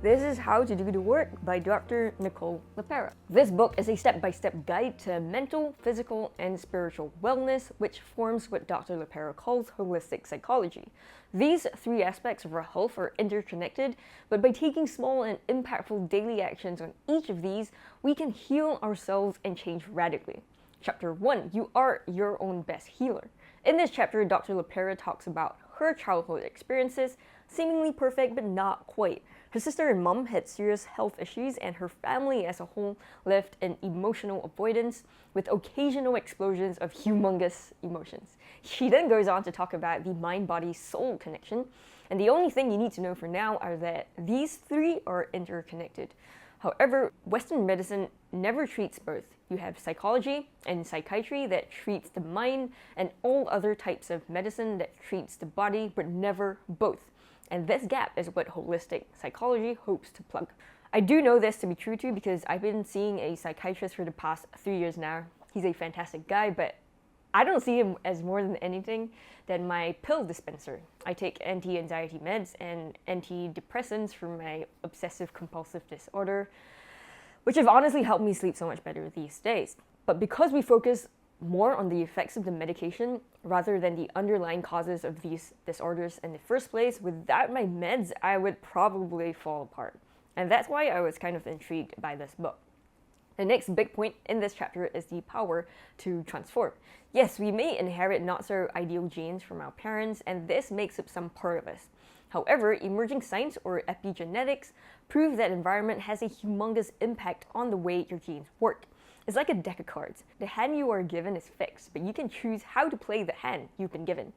This is How to Do the Work by Dr. Nicole LePera. This book is a step-by-step guide to mental, physical, and spiritual wellness, which forms what Dr. LePera calls holistic psychology. These three aspects of our health are interconnected, but by taking small and impactful daily actions on each of these, we can heal ourselves and change radically. Chapter 1, you are your own best healer. In this chapter, Dr. LePera talks about her childhood experiences, seemingly perfect but not quite. Her sister and mom had serious health issues, and her family as a whole lived in emotional avoidance with occasional explosions of humongous emotions. She then goes on to talk about the mind-body-soul connection, and the only thing you need to know for now are that these three are interconnected. However, Western medicine never treats both. You have psychology and psychiatry that treats the mind, and all other types of medicine that treats the body, but never both. And this gap is what holistic psychology hopes to plug. I do know this to be true too because I've been seeing a psychiatrist for the past 3 years now. He's a fantastic guy, but I don't see him as more than anything than my pill dispenser. I take anti-anxiety meds and antidepressants for my obsessive compulsive disorder, which have honestly helped me sleep so much better these days. But because we focus more on the effects of the medication rather than the underlying causes of these disorders in the first place, without my meds, I would probably fall apart. And that's why I was kind of intrigued by this book. The next big point in this chapter is the power to transform. Yes, we may inherit not so ideal genes from our parents, and this makes up some part of us. However, emerging science or epigenetics prove that environment has a humongous impact on the way your genes work. It's like a deck of cards. The hand you are given is fixed, but you can choose how to play the hand you've been given.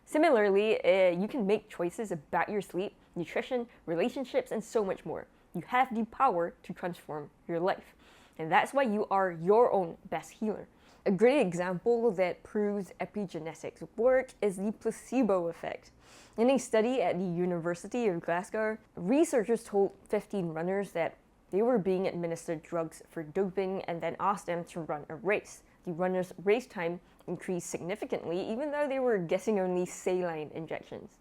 Similarly, you can make choices about your sleep, nutrition, relationships, and so much more. You have the power to transform your life. And that's why you are your own best healer. A great example that proves epigenetics work is the placebo effect. In a study at the University of Glasgow, researchers told 15 runners that they were being administered drugs for doping and then asked them to run a race. The runners' race time increased significantly even though they were getting only saline injections.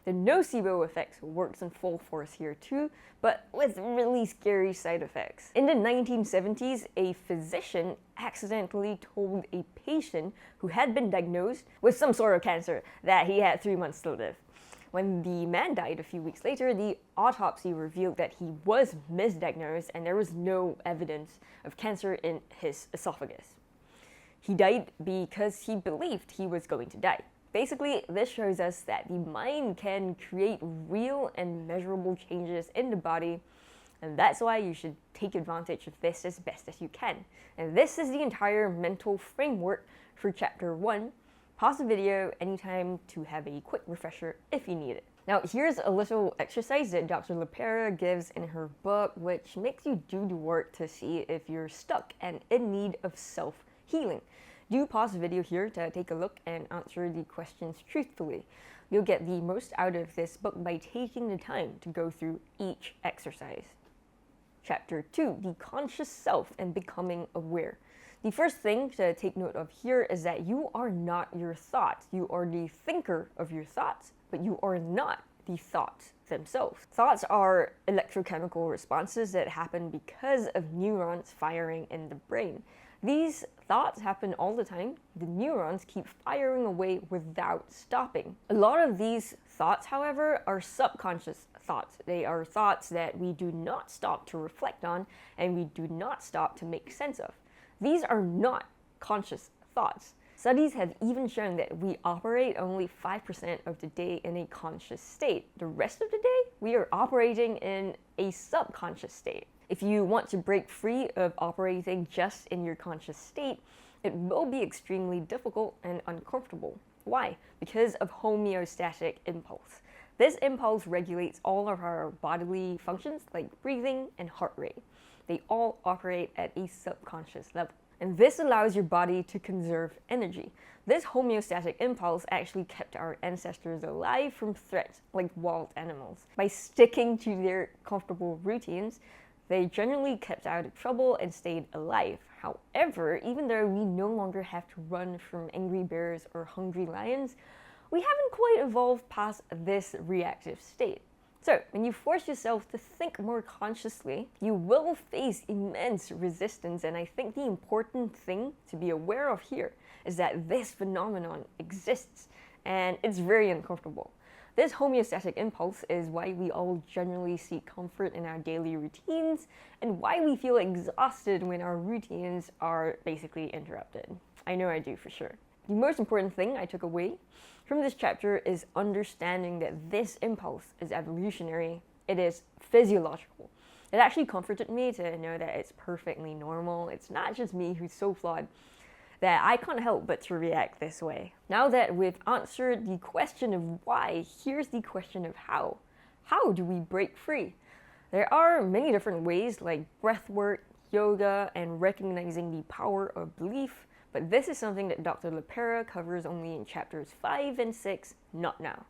The nocebo effect works in full force here too, but with really scary side effects. In the 1970s, a physician accidentally told a patient who had been diagnosed with some sort of cancer that he had 3 months to live. When the man died a few weeks later, the autopsy revealed that he was misdiagnosed and there was no evidence of cancer in his esophagus. He died because he believed he was going to die. Basically, this shows us that the mind can create real and measurable changes in the body, and that's why you should take advantage of this as best as you can. And this is the entire mental framework for Chapter 1. Pause the video anytime to have a quick refresher if you need it. Now, here's a little exercise that Dr. LePera gives in her book, which makes you do the work to see if you're stuck and in need of self-healing. Do pause the video here to take a look and answer the questions truthfully. You'll get the most out of this book by taking the time to go through each exercise. Chapter 2, the conscious self and becoming aware. The first thing to take note of here is that you are not your thoughts. You are the thinker of your thoughts, but you are not the thoughts themselves. Thoughts are electrochemical responses that happen because of neurons firing in the brain. These thoughts happen all the time. The neurons keep firing away without stopping. A lot of these thoughts, however, are subconscious thoughts. They are thoughts that we do not stop to reflect on and we do not stop to make sense of. These are not conscious thoughts. Studies have even shown that we operate only 5% of the day in a conscious state. The rest of the day, we are operating in a subconscious state. If you want to break free of operating just in your conscious state, it will be extremely difficult and uncomfortable. Why? Because of homeostatic impulse. This impulse regulates all of our bodily functions like breathing and heart rate. They all operate at a subconscious level. And this allows your body to conserve energy. This homeostatic impulse actually kept our ancestors alive from threats like wild animals. By sticking to their comfortable routines, they generally kept out of trouble and stayed alive. However, even though we no longer have to run from angry bears or hungry lions, we haven't quite evolved past this reactive state. So, when you force yourself to think more consciously, you will face immense resistance, and I think the important thing to be aware of here is that this phenomenon exists, and it's very uncomfortable. This homeostatic impulse is why we all generally seek comfort in our daily routines, and why we feel exhausted when our routines are basically interrupted. I know I do for sure. The most important thing I took away from this chapter is understanding that this impulse is evolutionary, it is physiological. It actually comforted me to know that it's perfectly normal. It's not just me who's so flawed that I can't help but to react this way. Now that we've answered the question of why, here's the question of how. How do we break free? There are many different ways like breathwork, yoga, and recognizing the power of belief, but this is something that Dr. LePera covers only in chapters 5 and 6, not now.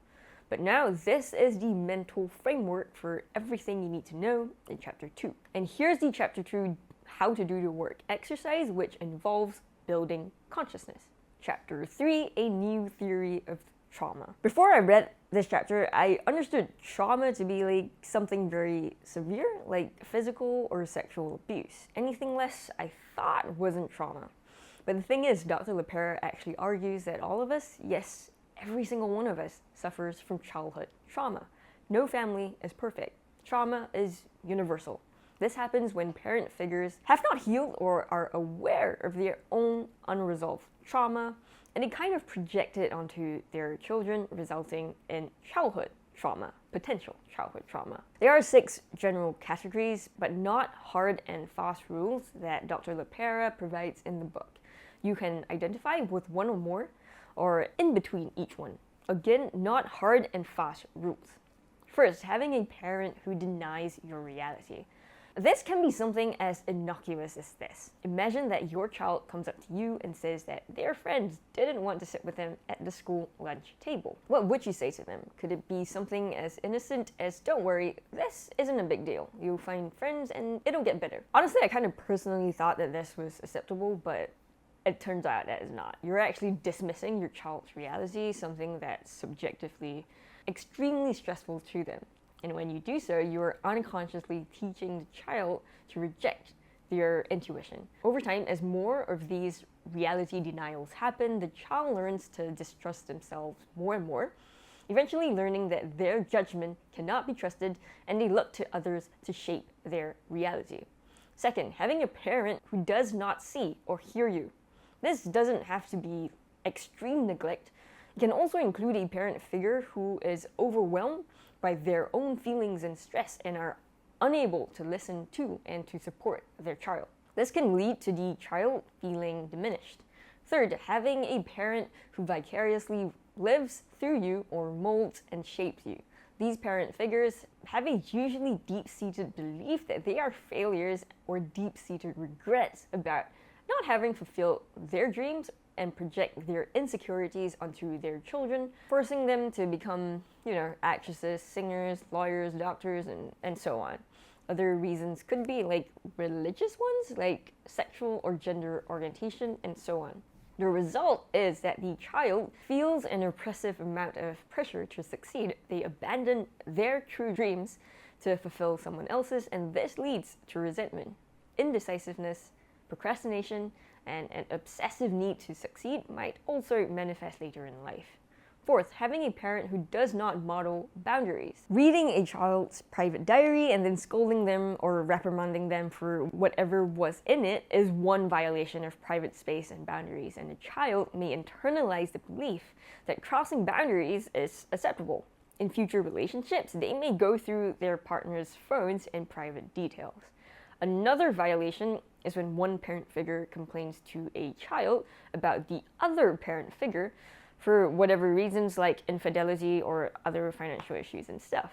But now this is the mental framework for everything you need to know in chapter 2. And here's the chapter 2 how to do the work exercise, which involves building consciousness. Chapter 3, a new theory of trauma. Before I read this chapter, I understood trauma to be like something very severe, like physical or sexual abuse. Anything less I thought wasn't trauma. But the thing is, Dr. LePera actually argues that all of us, yes, every single one of us, suffers from childhood trauma. No family is perfect. Trauma is universal. This happens when parent figures have not healed or are aware of their own unresolved trauma, and they kind of project it onto their children, resulting in childhood trauma, potential childhood trauma. There are 6 general categories, but not hard and fast rules that Dr. LePera provides in the book. You can identify with one or more, or in between each one. Again, not hard and fast rules. First, having a parent who denies your reality. This can be something as innocuous as this. Imagine that your child comes up to you and says that their friends didn't want to sit with them at the school lunch table. What would you say to them? Could it be something as innocent as, don't worry, this isn't a big deal. You'll find friends and it'll get better. Honestly, I kind of personally thought that this was acceptable, but it turns out that is not. You're actually dismissing your child's reality, something that's subjectively extremely stressful to them. And when you do so, you're unconsciously teaching the child to reject their intuition. Over time, as more of these reality denials happen, the child learns to distrust themselves more and more, eventually learning that their judgment cannot be trusted, and they look to others to shape their reality. Second, having a parent who does not see or hear you. This doesn't have to be extreme neglect. It can also include a parent figure who is overwhelmed by their own feelings and stress and are unable to listen to and to support their child. This can lead to the child feeling diminished. Third, having a parent who vicariously lives through you or molds and shapes you. These parent figures have a usually deep-seated belief that they are failures or deep-seated regrets about not having fulfilled their dreams and project their insecurities onto their children, forcing them to become, actresses, singers, lawyers, doctors, and so on. Other reasons could be like religious ones, like sexual or gender orientation, and so on. The result is that the child feels an oppressive amount of pressure to succeed. They abandon their true dreams to fulfill someone else's, and this leads to resentment, indecisiveness, procrastination, and an obsessive need to succeed might also manifest later in life. Fourth, having a parent who does not model boundaries. Reading a child's private diary and then scolding them or reprimanding them for whatever was in it is one violation of private space and boundaries, and a child may internalize the belief that crossing boundaries is acceptable. In future relationships, they may go through their partner's phones and private details. Another violation is when one parent figure complains to a child about the other parent figure for whatever reasons like infidelity or other financial issues and stuff.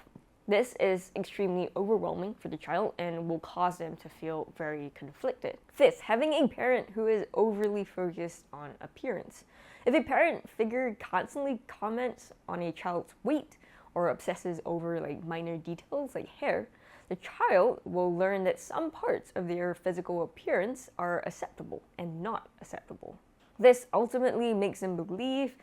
This is extremely overwhelming for the child and will cause them to feel very conflicted. Fifth, having a parent who is overly focused on appearance. If a parent figure constantly comments on a child's weight or obsesses over minor details like hair, the child will learn that some parts of their physical appearance are acceptable and not acceptable. This ultimately makes them believe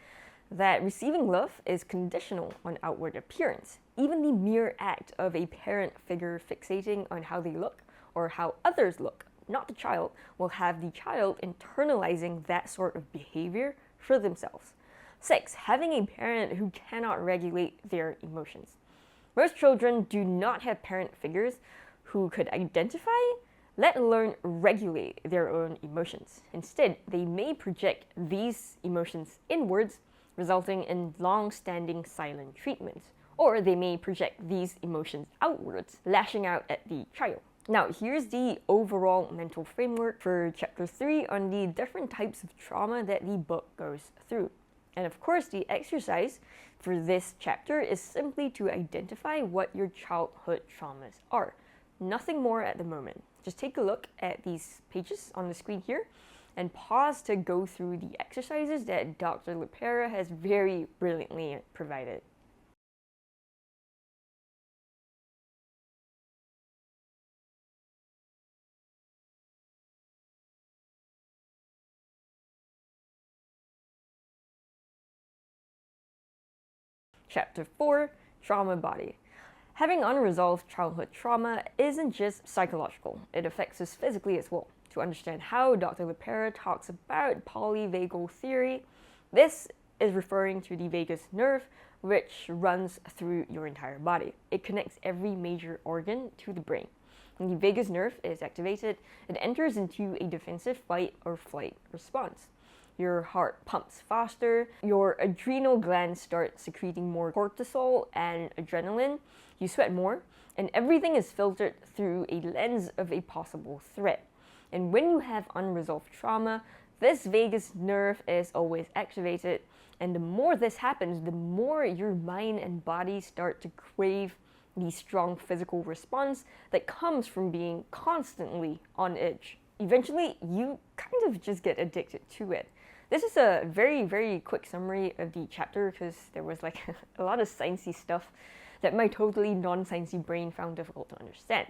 that receiving love is conditional on outward appearance. Even the mere act of a parent figure fixating on how they look or how others look, not the child, will have the child internalizing that sort of behavior for themselves. 6. Having a parent who cannot regulate their emotions. Most children do not have parent figures who could identify, let alone regulate their own emotions. Instead, they may project these emotions inwards, resulting in long-standing silent treatments. Or they may project these emotions outwards, lashing out at the child. Now, here's the overall mental framework for Chapter 3 on the different types of trauma that the book goes through. And of course, the exercise for this chapter is simply to identify what your childhood traumas are. Nothing more at the moment. Just take a look at these pages on the screen here and pause to go through the exercises that Dr. LePera has very brilliantly provided. Chapter 4, Trauma Body. Having unresolved childhood trauma isn't just psychological, it affects us physically as well. To understand how Dr. LePera talks about polyvagal theory, this is referring to the vagus nerve, which runs through your entire body. It connects every major organ to the brain. When the vagus nerve is activated, it enters into a defensive fight or flight response. Your heart pumps faster, your adrenal glands start secreting more cortisol and adrenaline, you sweat more, and everything is filtered through a lens of a possible threat. And when you have unresolved trauma, this vagus nerve is always activated, and the more this happens, the more your mind and body start to crave the strong physical response that comes from being constantly on edge. Eventually, you kind of just get addicted to it. This is a very, very quick summary of the chapter because there was like a lot of sciencey stuff that my totally non-sciencey brain found difficult to understand.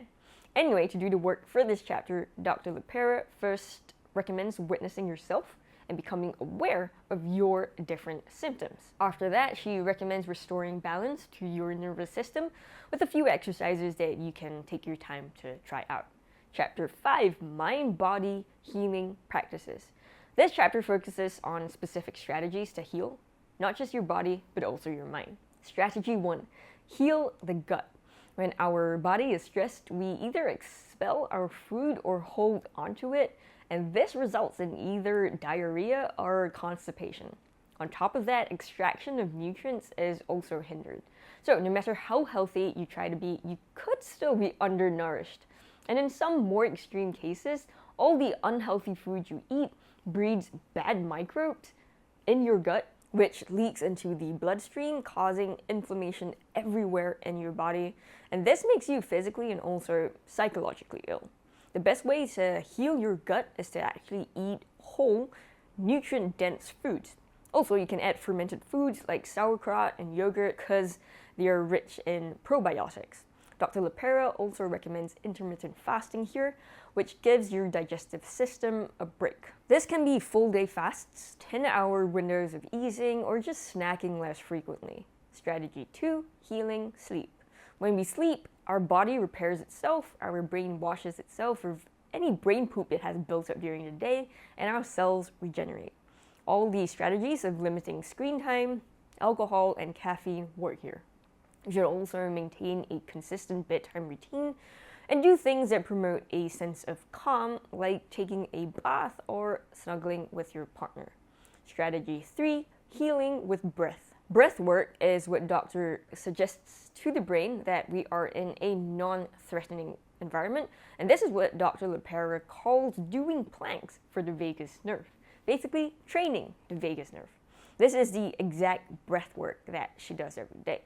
Anyway, to do the work for this chapter, Dr. LePera first recommends witnessing yourself and becoming aware of your different symptoms. After that, she recommends restoring balance to your nervous system with a few exercises that you can take your time to try out. Chapter 5, Mind-Body Healing Practices. This chapter focuses on specific strategies to heal, not just your body, but also your mind. Strategy 1, heal the gut. When our body is stressed, we either expel our food or hold onto it, and this results in either diarrhea or constipation. On top of that, extraction of nutrients is also hindered. So no matter how healthy you try to be, you could still be undernourished. And in some more extreme cases, all the unhealthy food you eat breeds bad microbes in your gut, which leaks into the bloodstream, causing inflammation everywhere in your body. And this makes you physically and also psychologically ill. The best way to heal your gut is to actually eat whole, nutrient-dense foods. Also, you can add fermented foods like sauerkraut and yogurt because they are rich in probiotics. Dr. LePera also recommends intermittent fasting here, which gives your digestive system a break. This can be full-day fasts, 10-hour windows of easing, or just snacking less frequently. Strategy 2, healing sleep. When we sleep, our body repairs itself, our brain washes itself of any brain poop it has built up during the day, and our cells regenerate. All these strategies of limiting screen time, alcohol, and caffeine work here. You should also maintain a consistent bedtime routine and do things that promote a sense of calm, like taking a bath or snuggling with your partner. Strategy 3, healing with breath. Breath work is what doctor suggests to the brain that we are in a non-threatening environment, and this is what Dr. LePera calls doing planks for the vagus nerve. Basically, training the vagus nerve. This is the exact breath work that she does every day.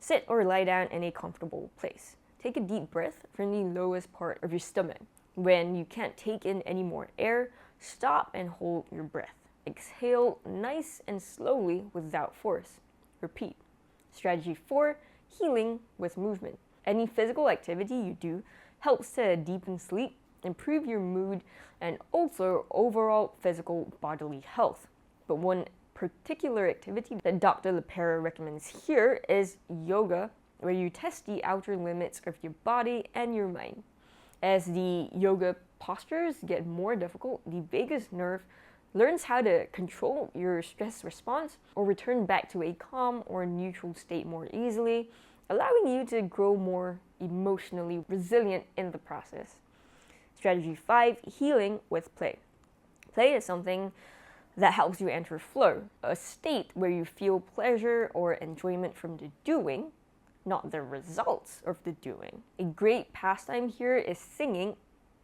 Sit or lie down in a comfortable place. Take a deep breath from the lowest part of your stomach. When you can't take in any more air, stop and hold your breath. Exhale nice and slowly without force. Repeat. Strategy 4, healing with movement. Any physical activity you do helps to deepen sleep, improve your mood, and also overall physical bodily health. But one particular activity that Dr. LePera recommends here is yoga where you test the outer limits of your body and your mind. As the yoga postures get more difficult, the vagus nerve learns how to control your stress response or return back to a calm or neutral state more easily, allowing you to grow more emotionally resilient in the process. Strategy 5, healing with play. Play is something that helps you enter flow, a state where you feel pleasure or enjoyment from the doing, not the results of the doing. A great pastime here is singing,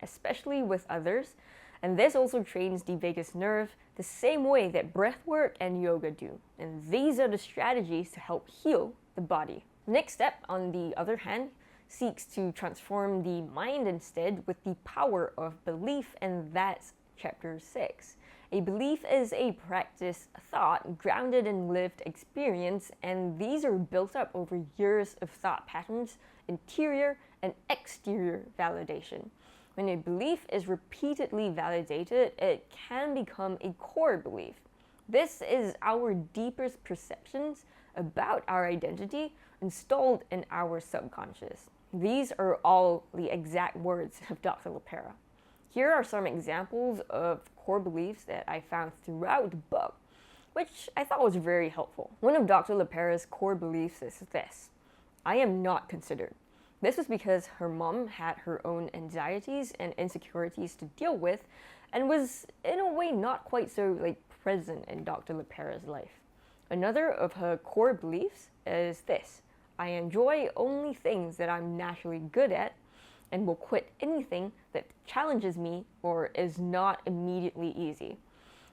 especially with others, and this also trains the vagus nerve the same way that breath work and yoga do. And these are the strategies to help heal the body. Next step, on the other hand, seeks to transform the mind instead with the power of belief, and that's chapter 6. A belief is a practiced thought grounded in lived experience, and these are built up over years of thought patterns, interior and exterior validation. When a belief is repeatedly validated, it can become a core belief. This is our deepest perceptions about our identity installed in our subconscious. These are all the exact words of Dr. LePera. Here are some examples of core beliefs that I found throughout the book, which I thought was very helpful. One of Dr. LePera's core beliefs is this: I am not considered. This was because her mom had her own anxieties and insecurities to deal with and was in a way not quite so present in Dr. LePera's life. Another of her core beliefs is this: I enjoy only things that I'm naturally good at and will quit anything that challenges me or is not immediately easy.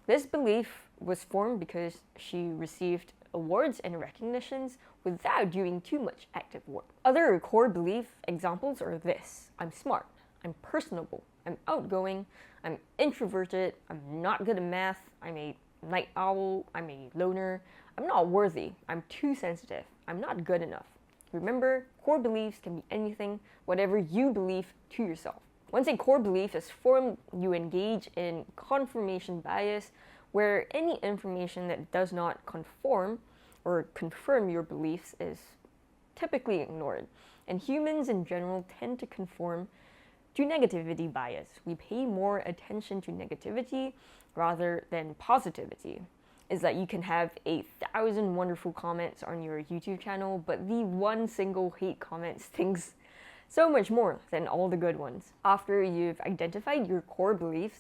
This belief was formed because she received awards and recognitions without doing too much active work. Other core belief examples are this: I'm smart, I'm personable, I'm outgoing, I'm introverted, I'm not good at math, I'm a night owl, I'm a loner, I'm not worthy, I'm too sensitive, I'm not good enough. Remember, core beliefs can be anything, whatever you believe to yourself. Once a core belief is formed, you engage in confirmation bias, where any information that does not conform or confirm your beliefs is typically ignored. And humans in general tend to conform to negativity bias. We pay more attention to negativity rather than positivity. Is that you can have 1,000 wonderful comments on your YouTube channel, but the one single hate comment stings so much more than all the good ones. After you've identified your core beliefs,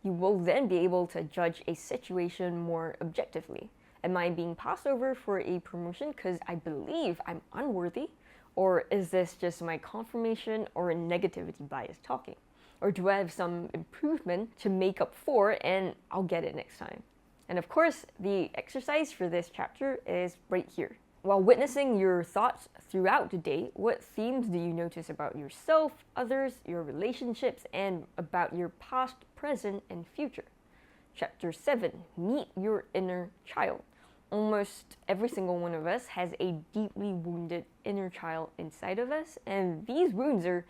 you will then be able to judge a situation more objectively. Am I being passed over for a promotion because I believe I'm unworthy? Or is this just my confirmation or a negativity bias talking? Or do I have some improvement to make up for and I'll get it next time? And of course, the exercise for this chapter is right here. While witnessing your thoughts throughout the day, what themes do you notice about yourself, others, your relationships, and about your past, present, and future? Chapter 7, meet your inner child. Almost every single one of us has a deeply wounded inner child inside of us, and these wounds are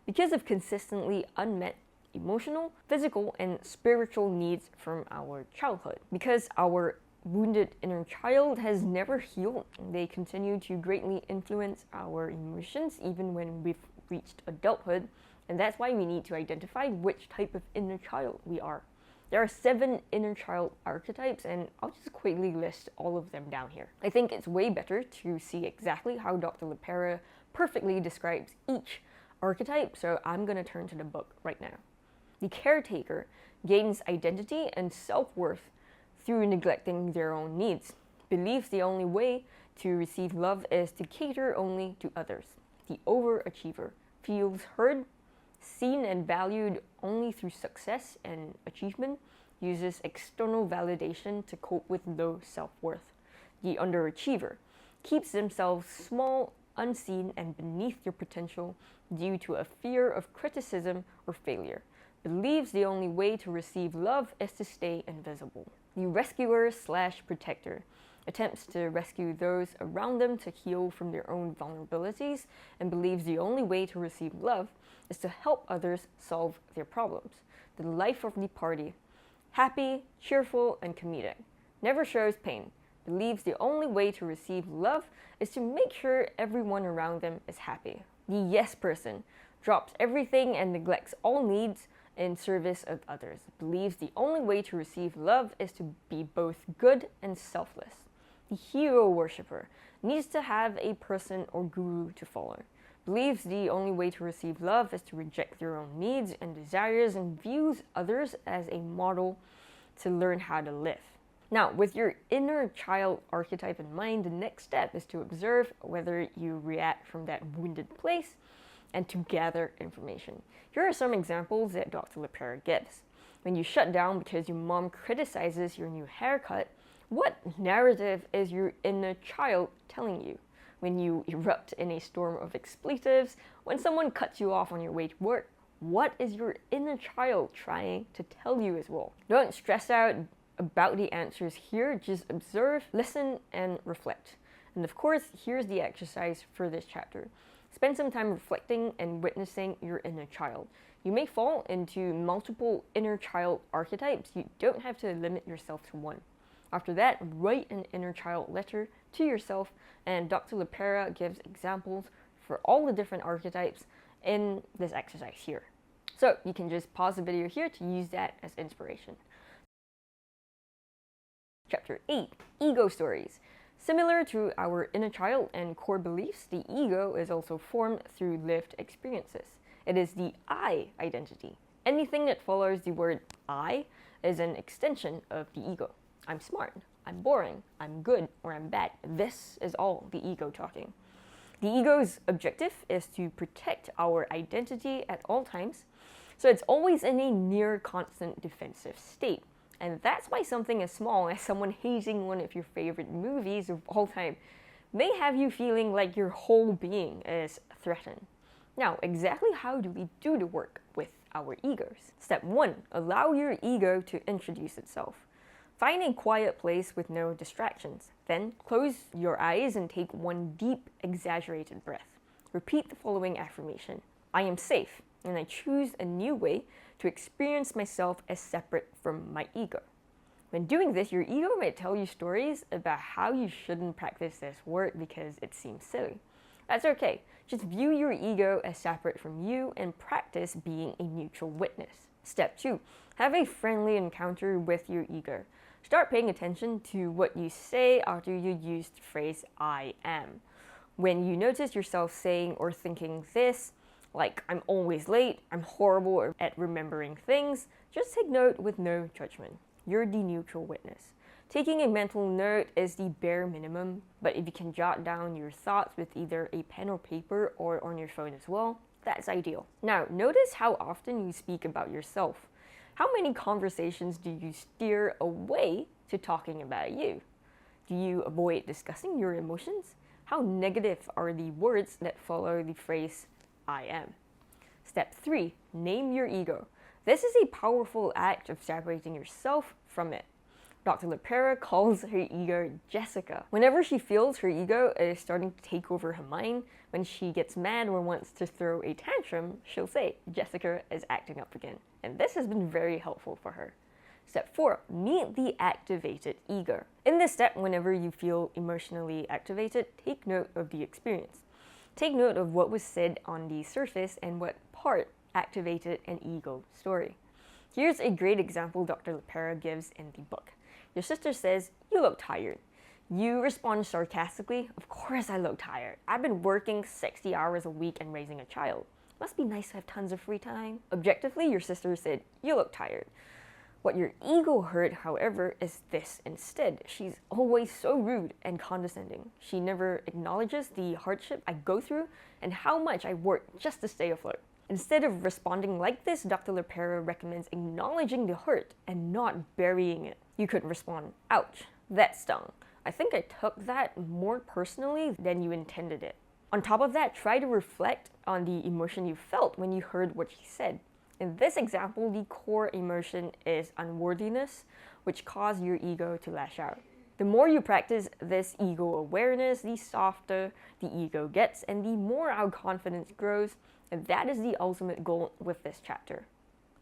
because of consistently unmet emotional, physical, and spiritual needs from our childhood. Because our wounded inner child has never healed, they continue to greatly influence our emotions even when we've reached adulthood, and that's why we need to identify which type of inner child we are. There are 7 inner child archetypes, and I'll just quickly list all of them down here. I think it's way better to see exactly how Dr. LePera perfectly describes each archetype, so I'm going to turn to the book right now. The caretaker gains identity and self-worth through neglecting their own needs, believes the only way to receive love is to cater only to others. The overachiever feels heard, seen and valued only through success and achievement, uses external validation to cope with low self-worth. The underachiever keeps themselves small, unseen, and beneath their potential due to a fear of criticism or failure, believes the only way to receive love is to stay invisible. The rescuer/protector attempts to rescue those around them to heal from their own vulnerabilities and believes the only way to receive love is to help others solve their problems. The life of the party: happy, cheerful, and comedic. Never shows pain. believes the only way to receive love is to make sure everyone around them is happy. The yes person drops everything and neglects all needs in service of others, believes the only way to receive love is to be both good and selfless. The hero worshipper needs to have a person or guru to follow, believes the only way to receive love is to reject their own needs and desires, and views others as a model to learn how to live. Now, with your inner child archetype in mind, the next step is to observe whether you react from that wounded place and to gather information. Here are some examples that Dr. LePera gives. When you shut down because your mom criticizes your new haircut, what narrative is your inner child telling you? When you erupt in a storm of expletives, when someone cuts you off on your way to work, what is your inner child trying to tell you as well? Don't stress out about the answers here, just observe, listen, and reflect. And of course, here's the exercise for this chapter. Spend some time reflecting and witnessing your inner child. You may fall into multiple inner child archetypes. You don't have to limit yourself to one. After that, write an inner child letter to yourself, and Dr. LePera gives examples for all the different archetypes in this exercise here. So you can just pause the video here to use that as inspiration. Chapter 8, Ego Stories. Similar to our inner child and core beliefs, the ego is also formed through lived experiences. It is the I identity. Anything that follows the word I is an extension of the ego. I'm smart, I'm boring, I'm good, or I'm bad. This is all the ego talking. The ego's objective is to protect our identity at all times, so it's always in a near constant defensive state. And that's why something as small as someone hating one of your favorite movies of all time may have you feeling like your whole being is threatened. Now, exactly how do we do the work with our egos? Step 1, allow your ego to introduce itself. Find a quiet place with no distractions. Then close your eyes and take one deep, exaggerated breath. Repeat the following affirmation. I am safe, and I choose a new way to experience myself as separate from my ego. When doing this, your ego might tell you stories about how you shouldn't practice this work because it seems silly. That's okay. Just view your ego as separate from you and practice being a neutral witness. Step 2, have a friendly encounter with your ego. Start paying attention to what you say after you use the phrase I am. When you notice yourself saying or thinking this, like I'm always late, I'm horrible at remembering things, just take note with no judgment. You're the neutral witness. Taking a mental note is the bare minimum, but if you can jot down your thoughts with either a pen or paper or on your phone as well, that's ideal. Now, notice how often you speak about yourself. How many conversations do you steer away to talking about you? Do you avoid discussing your emotions? How negative are the words that follow the phrase I am? Step 3, name your ego. This is a powerful act of separating yourself from it. Dr. LePera calls her ego Jessica. Whenever she feels her ego is starting to take over her mind, when she gets mad or wants to throw a tantrum, she'll say, Jessica is acting up again. And this has been very helpful for her. Step 4, meet the activated ego. In this step, whenever you feel emotionally activated, take note of the experience. Take note of what was said on the surface and what part activated an ego story. Here's a great example Dr. LePera gives in the book. Your sister says, you look tired. You respond sarcastically, of course I look tired. I've been working 60 hours a week and raising a child. Must be nice to have tons of free time. Objectively, your sister said, you look tired. What your ego heard, however, is this instead. She's always so rude and condescending. She never acknowledges the hardship I go through and how much I work just to stay afloat. Instead of responding like this, Dr. LePera recommends acknowledging the hurt and not burying it. You could respond, ouch, that stung. I think I took that more personally than you intended it. On top of that, try to reflect on the emotion you felt when you heard what she said. In this example, the core emotion is unworthiness, which caused your ego to lash out. The more you practice this ego awareness, the softer the ego gets and the more our confidence grows, and that is the ultimate goal with this chapter.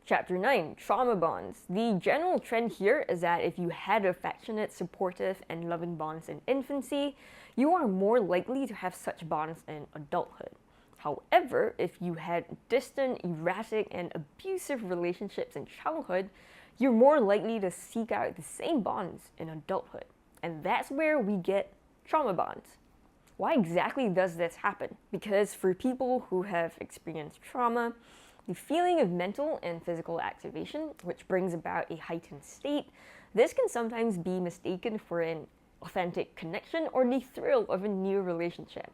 Chapter 9, Trauma Bonds. The general trend here is that if you had affectionate, supportive, and loving bonds in infancy, you are more likely to have such bonds in adulthood. However, if you had distant, erratic, and abusive relationships in childhood, you're more likely to seek out the same bonds in adulthood. And that's where we get trauma bonds. Why exactly does this happen? Because for people who have experienced trauma, the feeling of mental and physical activation, which brings about a heightened state, this can sometimes be mistaken for an authentic connection or the thrill of a new relationship.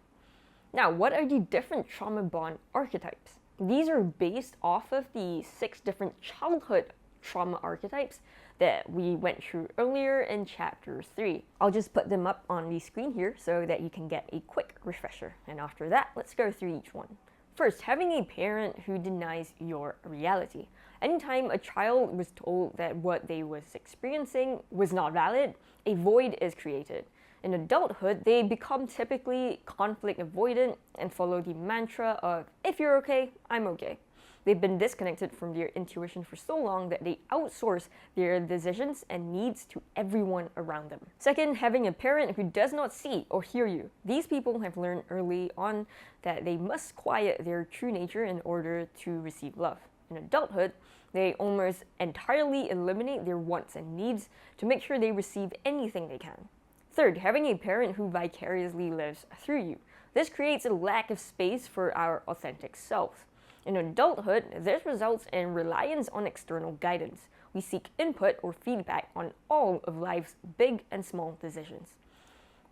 Now, what are the different trauma bond archetypes? These are based off of the 6 different childhood trauma archetypes that we went through earlier in chapter 3. I'll just put them up on the screen here so that you can get a quick refresher. And after that, let's go through each one. First, having a parent who denies your reality. Anytime a child was told that what they was experiencing was not valid, a void is created. In adulthood, they become typically conflict avoidant and follow the mantra of, if you're okay, I'm okay. They've been disconnected from their intuition for so long that they outsource their decisions and needs to everyone around them. Second, having a parent who does not see or hear you. These people have learned early on that they must quiet their true nature in order to receive love. In adulthood, they almost entirely eliminate their wants and needs to make sure they receive anything they can. Third, having a parent who vicariously lives through you. This creates a lack of space for our authentic selves. In adulthood, this results in reliance on external guidance. We seek input or feedback on all of life's big and small decisions.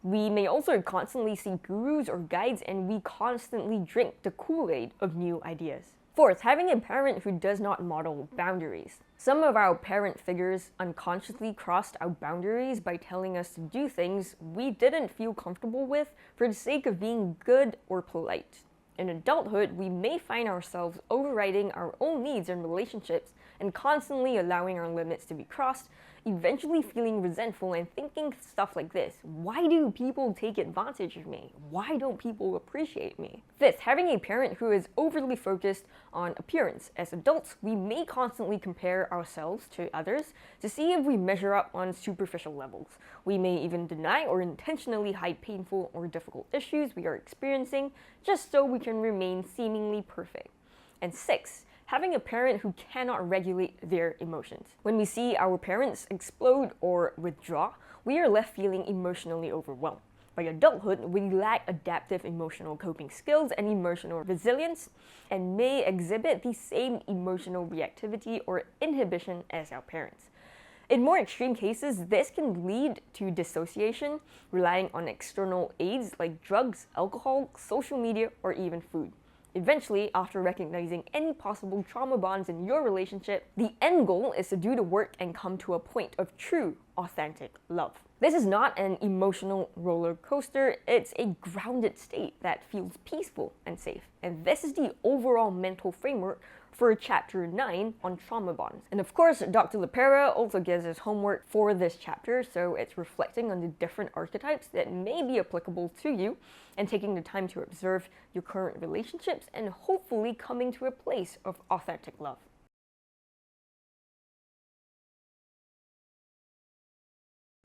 We may also constantly seek gurus or guides, and we constantly drink the Kool-Aid of new ideas. Fourth, having a parent who does not model boundaries. Some of our parent figures unconsciously crossed our boundaries by telling us to do things we didn't feel comfortable with for the sake of being good or polite. In adulthood, we may find ourselves overriding our own needs in relationships and constantly allowing our limits to be crossed, eventually feeling resentful and thinking stuff like this: why do people take advantage of me? Why don't people appreciate me? Fifth, having a parent who is overly focused on appearance. As adults, we may constantly compare ourselves to others to see if we measure up on superficial levels. We may even deny or intentionally hide painful or difficult issues we are experiencing just so we can remain seemingly perfect. And sixth, having a parent who cannot regulate their emotions. When we see our parents explode or withdraw, we are left feeling emotionally overwhelmed. By adulthood, we lack adaptive emotional coping skills and emotional resilience, and may exhibit the same emotional reactivity or inhibition as our parents. In more extreme cases, this can lead to dissociation, relying on external aids like drugs, alcohol, social media, or even food. Eventually, after recognizing any possible trauma bonds in your relationship, the end goal is to do the work and come to a point of true, authentic love. This is not an emotional roller coaster, it's a grounded state that feels peaceful and safe. And this is the overall mental framework for chapter 9 on trauma bonds. And of course, Dr. LePera also gives us homework for this chapter, so it's reflecting on the different archetypes that may be applicable to you and taking the time to observe your current relationships and hopefully coming to a place of authentic love.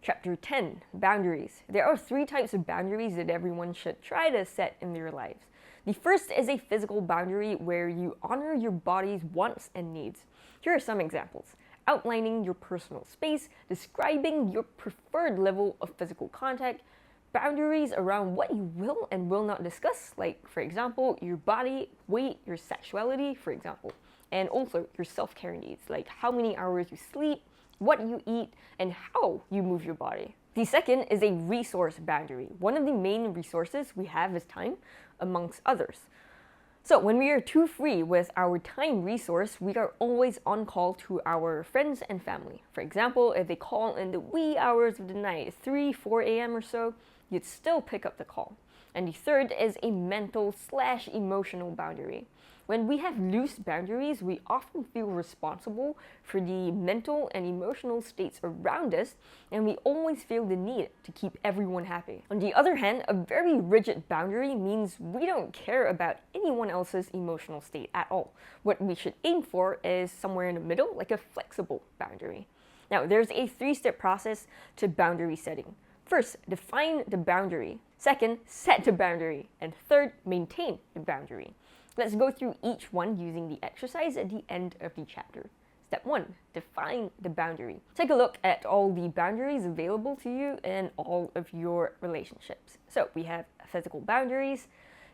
Chapter 10, Boundaries. There are 3 types of boundaries that everyone should try to set in their lives. The first is a physical boundary where you honor your body's wants and needs. Here are some examples: outlining your personal space, describing your preferred level of physical contact, boundaries around what you will and will not discuss, like, for example, your body, weight, your sexuality, for example, and also your self-care needs, like how many hours you sleep, what you eat, and how you move your body. The second is a resource boundary. One of the main resources we have is time, amongst others. So when we are too free with our time resource, we are always on call to our friends and family. For example, if they call in the wee hours of the night, 3-4 a.m. or so, you'd still pick up the call. And the third is a mental/emotional boundary. When we have loose boundaries, we often feel responsible for the mental and emotional states around us, and we always feel the need to keep everyone happy. On the other hand, a very rigid boundary means we don't care about anyone else's emotional state at all. What we should aim for is somewhere in the middle, like a flexible boundary. Now, there's a 3-step process to boundary setting. First, define the boundary. Second, set the boundary. And third, maintain the boundary. Let's go through each one using the exercise at the end of the chapter. Step 1, define the boundary. Take a look at all the boundaries available to you in all of your relationships. So we have physical boundaries,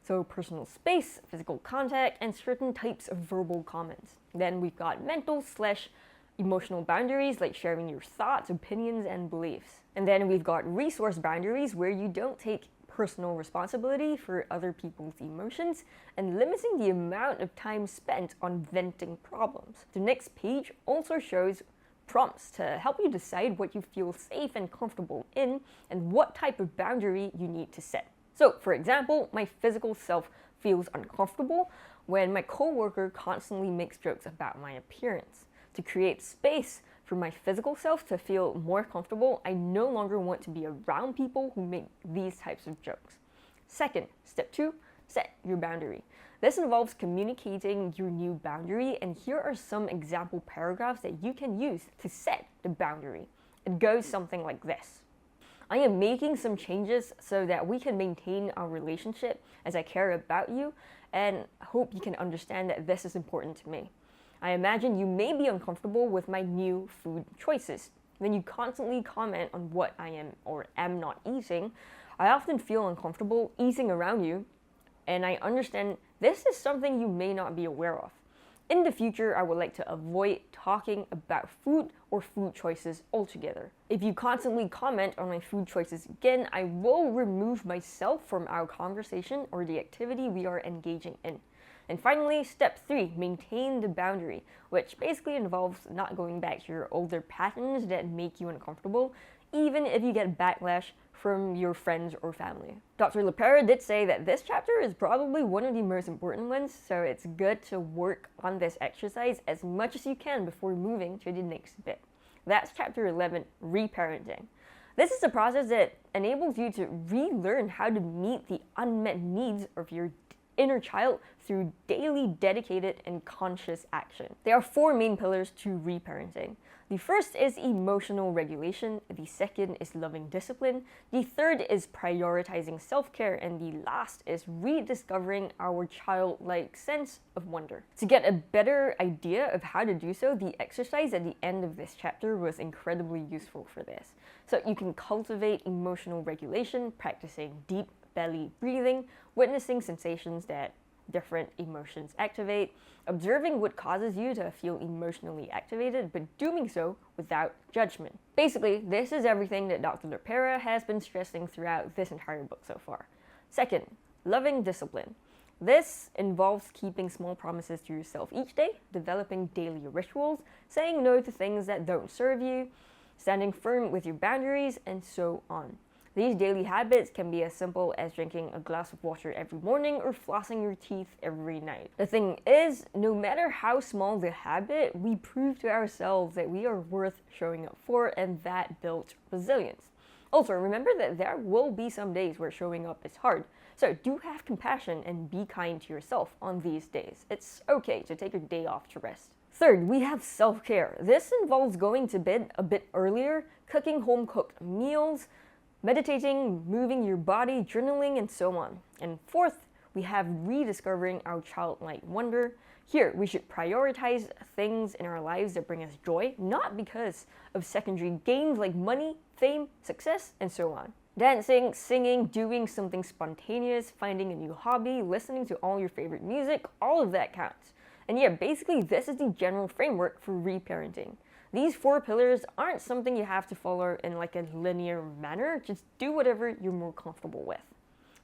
so personal space, physical contact, and certain types of verbal comments. Then we've got mental/emotional boundaries, like sharing your thoughts, opinions, and beliefs. And then we've got resource boundaries, where you don't take personal responsibility for other people's emotions and limiting the amount of time spent on venting problems. The next page also shows prompts to help you decide what you feel safe and comfortable in and what type of boundary you need to set. So, for example, my physical self feels uncomfortable when my coworker constantly makes jokes about my appearance. To create space for my physical self to feel more comfortable, I no longer want to be around people who make these types of jokes. Second, step 2, set your boundary. This involves communicating your new boundary, and here are some example paragraphs that you can use to set the boundary. It goes something like this. I am making some changes so that we can maintain our relationship, as I care about you and hope you can understand that this is important to me. I imagine you may be uncomfortable with my new food choices. When you constantly comment on what I am or am not eating, I often feel uncomfortable eating around you, and I understand this is something you may not be aware of. In the future, I would like to avoid talking about food or food choices altogether. If you constantly comment on my food choices again, I will remove myself from our conversation or the activity we are engaging in. And finally, step 3, maintain the boundary, which basically involves not going back to your older patterns that make you uncomfortable, even if you get backlash from your friends or family. Dr. LePera did say that this chapter is probably one of the most important ones, so it's good to work on this exercise as much as you can before moving to the next bit. That's chapter 11, reparenting. This is a process that enables you to relearn how to meet the unmet needs of your inner child through daily dedicated and conscious action. There are 4 main pillars to reparenting. The first is emotional regulation, the second is loving discipline, the third is prioritizing self-care, and the last is rediscovering our childlike sense of wonder. To get a better idea of how to do so, the exercise at the end of this chapter was incredibly useful for this. So you can cultivate emotional regulation, practicing deep belly breathing, witnessing sensations that different emotions activate, observing what causes you to feel emotionally activated, but doing so without judgment. Basically, this is everything that Dr. LePera has been stressing throughout this entire book so far. Second, loving discipline. This involves keeping small promises to yourself each day, developing daily rituals, saying no to things that don't serve you, standing firm with your boundaries, and so on. These daily habits can be as simple as drinking a glass of water every morning or flossing your teeth every night. The thing is, no matter how small the habit, we prove to ourselves that we are worth showing up for, and that builds resilience. Also, remember that there will be some days where showing up is hard, so do have compassion and be kind to yourself on these days. It's okay to take a day off to rest. Third, we have self-care. This involves going to bed a bit earlier, cooking home-cooked meals, meditating, moving your body, journaling, and so on. And fourth, we have rediscovering our childlike wonder. Here, we should prioritize things in our lives that bring us joy, not because of secondary gains like money, fame, success, and so on. Dancing, singing, doing something spontaneous, finding a new hobby, listening to all your favorite music, all of that counts. And yeah, basically this is the general framework for reparenting. These 4 pillars aren't something you have to follow in like a linear manner, just do whatever you're more comfortable with.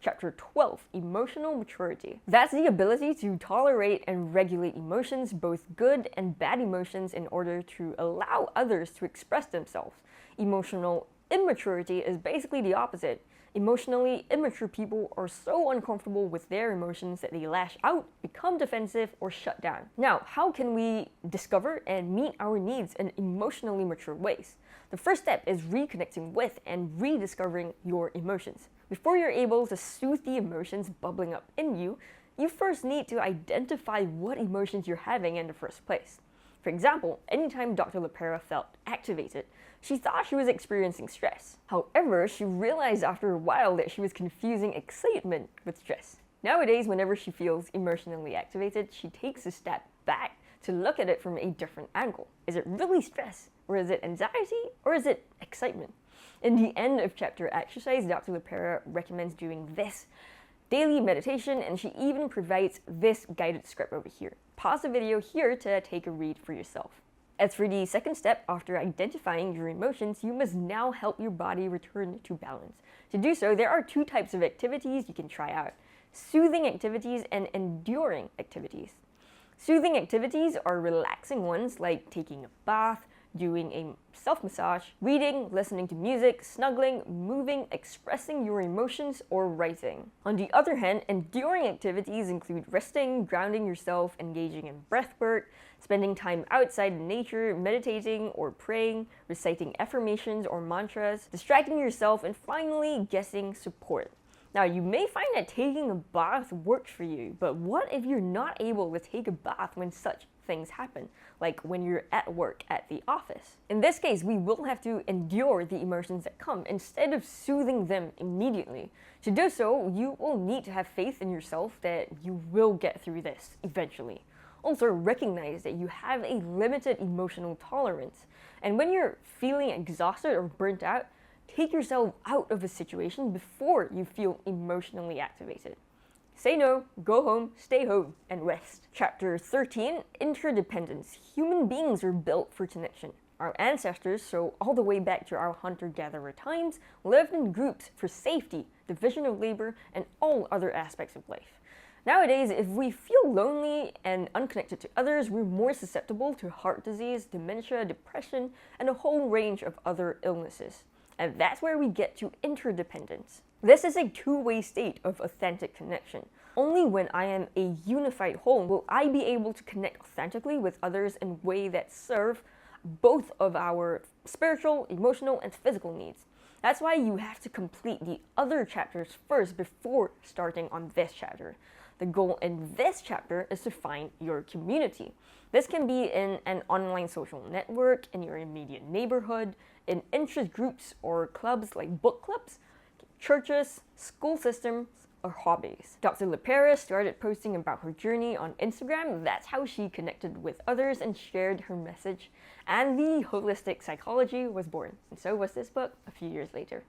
Chapter 12, emotional maturity. That's the ability to tolerate and regulate emotions, both good and bad emotions, in order to allow others to express themselves. Emotional immaturity is basically the opposite. Emotionally immature people are so uncomfortable with their emotions that they lash out, become defensive, or shut down. Now, how can we discover and meet our needs in emotionally mature ways? The first step is reconnecting with and rediscovering your emotions. Before you're able to soothe the emotions bubbling up in you, you first need to identify what emotions you're having in the first place. For example, anytime Dr. LePera felt activated, she thought she was experiencing stress. However, she realized after a while that she was confusing excitement with stress. Nowadays, whenever she feels emotionally activated, she takes a step back to look at it from a different angle. Is it really stress? Or is it anxiety? Or is it excitement? In the end of chapter exercise, Dr. LePera recommends doing this daily meditation, and she even provides this guided script over here. Pause the video here to take a read for yourself. As for the second step, after identifying your emotions, you must now help your body return to balance. To do so, there are two types of activities you can try out: soothing activities and enduring activities. Soothing activities are relaxing ones like taking a bath, doing a self-massage, reading, listening to music, snuggling, moving, expressing your emotions, or writing. On the other hand, enduring activities include resting, grounding yourself, engaging in breath work, spending time outside in nature, meditating or praying, reciting affirmations or mantras, distracting yourself, and finally, getting support. Now, you may find that taking a bath works for you, but what if you're not able to take a bath when such things happen, like when you're at work at the office? In this case, we will have to endure the emotions that come instead of soothing them immediately. To do so, you will need to have faith in yourself that you will get through this eventually. Also, recognize that you have a limited emotional tolerance, and when you're feeling exhausted or burnt out, take yourself out of a situation before you feel emotionally activated. Say no, go home, stay home, and rest. Chapter 13, Interdependence. Human beings are built for connection. Our ancestors, so all the way back to our hunter-gatherer times, lived in groups for safety, division of labor, and all other aspects of life. Nowadays, if we feel lonely and unconnected to others, we're more susceptible to heart disease, dementia, depression, and a whole range of other illnesses. And that's where we get to interdependence. This is a two-way state of authentic connection. Only when I am a unified whole will I be able to connect authentically with others in a way that serve both of our spiritual, emotional, and physical needs. That's why you have to complete the other chapters first before starting on this chapter. The goal in this chapter is to find your community. This can be in an online social network, in your immediate neighborhood, in interest groups or clubs like book clubs, churches, school systems, or hobbies. Dr. LePera started posting about her journey on Instagram. That's how she connected with others and shared her message. And the holistic psychology was born. And so was this book a few years later.